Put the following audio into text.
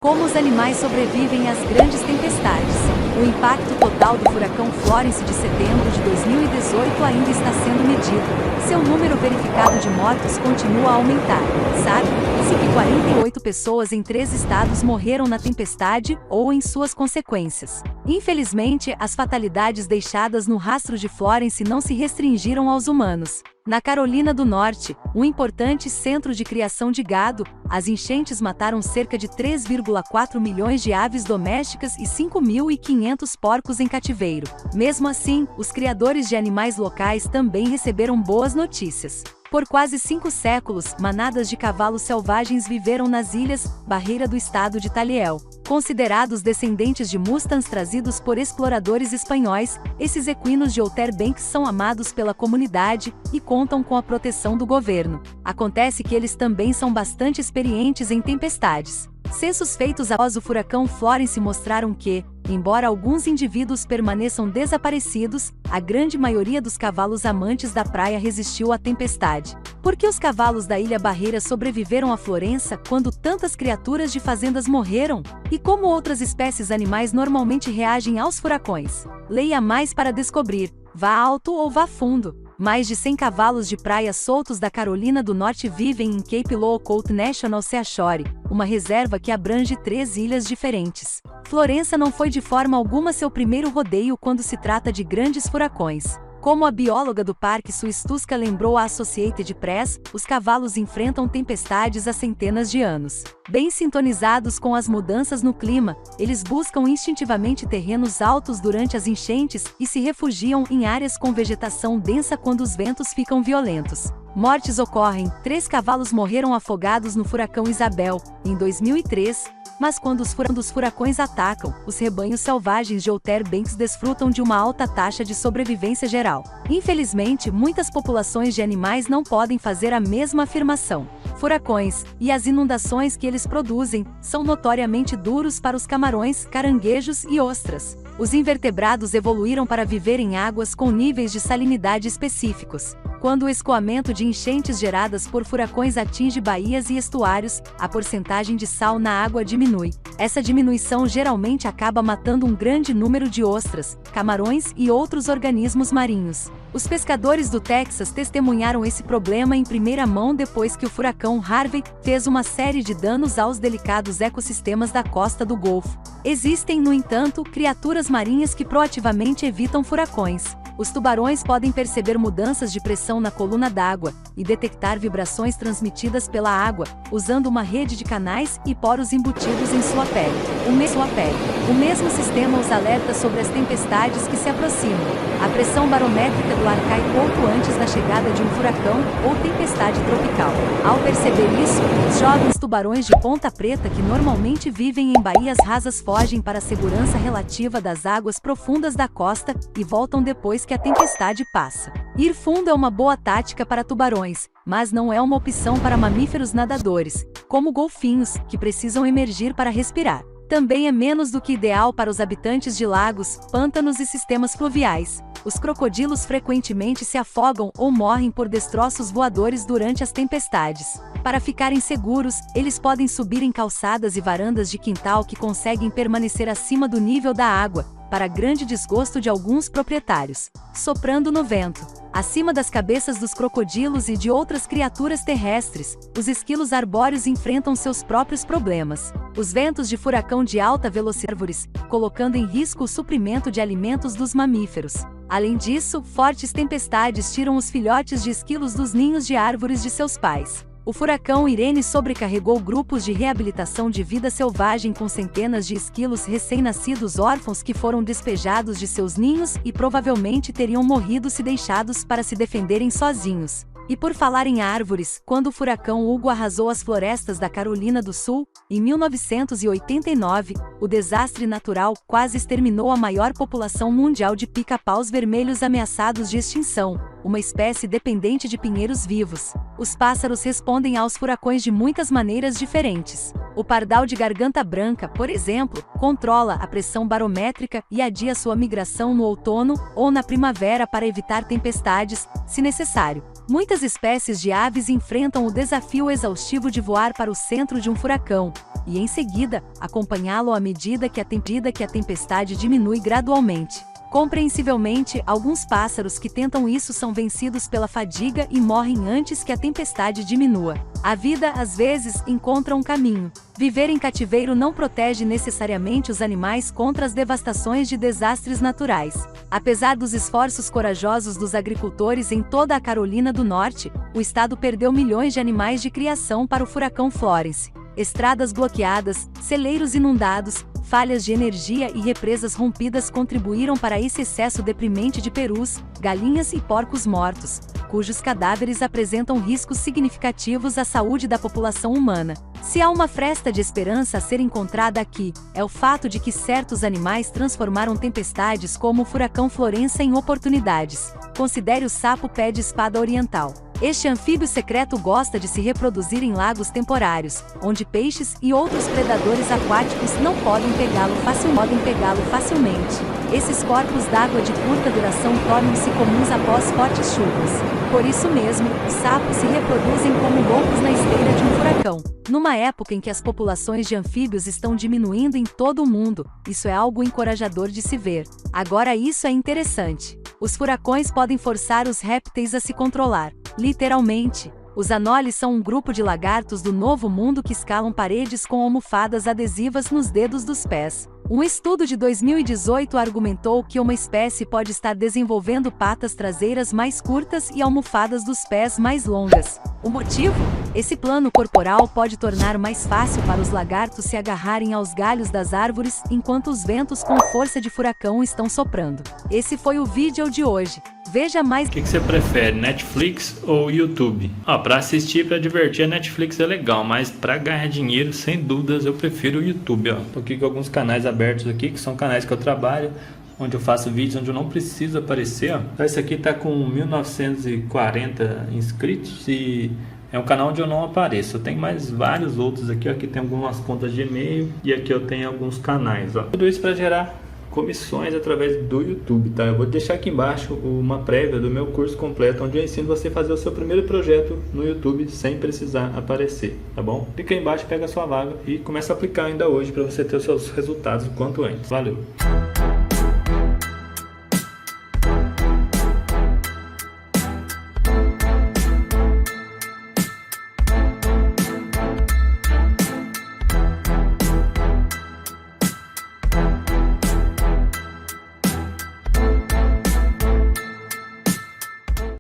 Como os animais sobrevivem às grandes tempestades. O impacto total do furacão Florence de setembro de 2018 ainda está sendo medido. Seu número verificado de mortos continua a aumentar. Sabe-se que 48 pessoas em 3 estados morreram na tempestade ou em suas consequências. Infelizmente, as fatalidades deixadas no rastro de Florence não se restringiram aos humanos. Na Carolina do Norte, um importante centro de criação de gado, as enchentes mataram cerca de 3,4 milhões de aves domésticas e 5.500 porcos em cativeiro. Mesmo assim, os criadores de animais locais também receberam boas notícias. Por quase 5 séculos, manadas de cavalos selvagens viveram nas ilhas Barreira do estado de Taliel. Considerados descendentes de mustangs trazidos por exploradores espanhóis, esses equinos de Outer Banks são amados pela comunidade e contam com a proteção do governo. Acontece que eles também são bastante experientes em tempestades. Censos feitos após o furacão Florence mostraram que, embora alguns indivíduos permaneçam desaparecidos, a grande maioria dos cavalos amantes da praia resistiu à tempestade. Por que os cavalos da Ilha Barreira sobreviveram à Florença quando tantas criaturas de fazendas morreram? E como outras espécies animais normalmente reagem aos furacões? Leia mais para descobrir. Vá alto ou vá fundo. Mais de 100 cavalos de praia soltos da Carolina do Norte vivem em Cape Lookout National Seashore, uma reserva que abrange 3 ilhas diferentes. Florença não foi de forma alguma seu primeiro rodeio quando se trata de grandes furacões. Como a bióloga do Parque Suistuska lembrou à Associated Press, os cavalos enfrentam tempestades há centenas de anos. Bem sintonizados com as mudanças no clima, eles buscam instintivamente terrenos altos durante as enchentes e se refugiam em áreas com vegetação densa quando os ventos ficam violentos. Mortes ocorrem. 3 cavalos morreram afogados no furacão Isabel, em 2003, mas quando os furacões atacam, os rebanhos selvagens de Outer Banks desfrutam de uma alta taxa de sobrevivência geral. Infelizmente, muitas populações de animais não podem fazer a mesma afirmação. Furacões, e as inundações que eles produzem, são notoriamente duros para os camarões, caranguejos e ostras. Os invertebrados evoluíram para viver em águas com níveis de salinidade específicos. Quando o escoamento de enchentes geradas por furacões atinge baías e estuários, a porcentagem de sal na água diminui. Essa diminuição geralmente acaba matando um grande número de ostras, camarões e outros organismos marinhos. Os pescadores do Texas testemunharam esse problema em primeira mão depois que o furacão Harvey fez uma série de danos aos delicados ecossistemas da costa do Golfo. Existem, no entanto, criaturas marinhas que proativamente evitam furacões. Os tubarões podem perceber mudanças de pressão na coluna d'água e detectar vibrações transmitidas pela água, usando uma rede de canais e poros embutidos em sua pele. O mesmo sistema os alerta sobre as tempestades que se aproximam. A pressão barométrica do ar cai pouco antes da chegada de um furacão ou tempestade tropical. Ao perceber isso, os jovens tubarões de ponta preta que normalmente vivem em baías rasas fogem para a segurança relativa das águas profundas da costa e voltam depois que a tempestade passa. Ir fundo é uma boa tática para tubarões, mas não é uma opção para mamíferos nadadores, como golfinhos, que precisam emergir para respirar. Também é menos do que ideal para os habitantes de lagos, pântanos e sistemas fluviais. Os crocodilos frequentemente se afogam ou morrem por destroços voadores durante as tempestades. Para ficarem seguros, eles podem subir em calçadas e varandas de quintal que conseguem permanecer acima do nível da água, para grande desgosto de alguns proprietários. Soprando no vento. Acima das cabeças dos crocodilos e de outras criaturas terrestres, os esquilos arbóreos enfrentam seus próprios problemas. Os ventos de furacão de alta velocidade, colocando em risco o suprimento de alimentos dos mamíferos. Além disso, fortes tempestades tiram os filhotes de esquilos dos ninhos de árvores de seus pais. O furacão Irene sobrecarregou grupos de reabilitação de vida selvagem com centenas de esquilos recém-nascidos órfãos que foram despejados de seus ninhos e provavelmente teriam morrido se deixados para se defenderem sozinhos. E por falar em árvores, quando o furacão Hugo arrasou as florestas da Carolina do Sul, em 1989, o desastre natural quase exterminou a maior população mundial de pica-paus vermelhos ameaçados de extinção, uma espécie dependente de pinheiros vivos. Os pássaros respondem aos furacões de muitas maneiras diferentes. O pardal de garganta branca, por exemplo, controla a pressão barométrica e adia sua migração no outono ou na primavera para evitar tempestades, se necessário. Muitas espécies de aves enfrentam o desafio exaustivo de voar para o centro de um furacão, e em seguida, acompanhá-lo à medida que a tempestade diminui gradualmente. Compreensivelmente, alguns pássaros que tentam isso são vencidos pela fadiga e morrem antes que a tempestade diminua. A vida, às vezes, encontra um caminho. Viver em cativeiro não protege necessariamente os animais contra as devastações de desastres naturais. Apesar dos esforços corajosos dos agricultores em toda a Carolina do Norte, o estado perdeu milhões de animais de criação para o furacão Florence. Estradas bloqueadas, celeiros inundados, falhas de energia e represas rompidas contribuíram para esse excesso deprimente de perus, galinhas e porcos mortos, cujos cadáveres apresentam riscos significativos à saúde da população humana. Se há uma fresta de esperança a ser encontrada aqui, é o fato de que certos animais transformaram tempestades como o furacão Florence em oportunidades. Considere o sapo pé de espada oriental. Este anfíbio secreto gosta de se reproduzir em lagos temporários, onde peixes e outros predadores aquáticos não podem pegá-lo facilmente. Esses corpos d'água de curta duração tornam-se comuns após fortes chuvas. Por isso mesmo, os sapos se reproduzem como loucos na esteira de um furacão. Numa época em que as populações de anfíbios estão diminuindo em todo o mundo, isso é algo encorajador de se ver. Agora isso é interessante. Os furacões podem forçar os répteis a se controlar. Literalmente. Os anoles são um grupo de lagartos do Novo Mundo que escalam paredes com almofadas adesivas nos dedos dos pés. Um estudo de 2018 argumentou que uma espécie pode estar desenvolvendo patas traseiras mais curtas e almofadas dos pés mais longas. O motivo? Esse plano corporal pode tornar mais fácil para os lagartos se agarrarem aos galhos das árvores enquanto os ventos com força de furacão estão soprando. Esse foi o vídeo de hoje. Veja mais. O que você prefere, Netflix ou YouTube? Para assistir, para divertir, a Netflix é legal, mas para ganhar dinheiro, sem dúvidas, eu prefiro o YouTube. Tô aqui com alguns canais abertos aqui, que são canais que eu trabalho, onde eu faço vídeos onde eu não preciso aparecer. Esse aqui tá com 1940 inscritos e é um canal onde eu não apareço. Eu tenho mais vários outros aqui. Aqui tem algumas contas de e-mail e aqui eu tenho alguns canais. Tudo isso para gerar comissões através do YouTube, tá? Eu vou deixar aqui embaixo uma prévia do meu curso completo, onde eu ensino você a fazer o seu primeiro projeto no YouTube sem precisar aparecer, tá bom? Clica aí embaixo, pega a sua vaga e começa a aplicar ainda hoje para você ter os seus resultados o quanto antes. Valeu!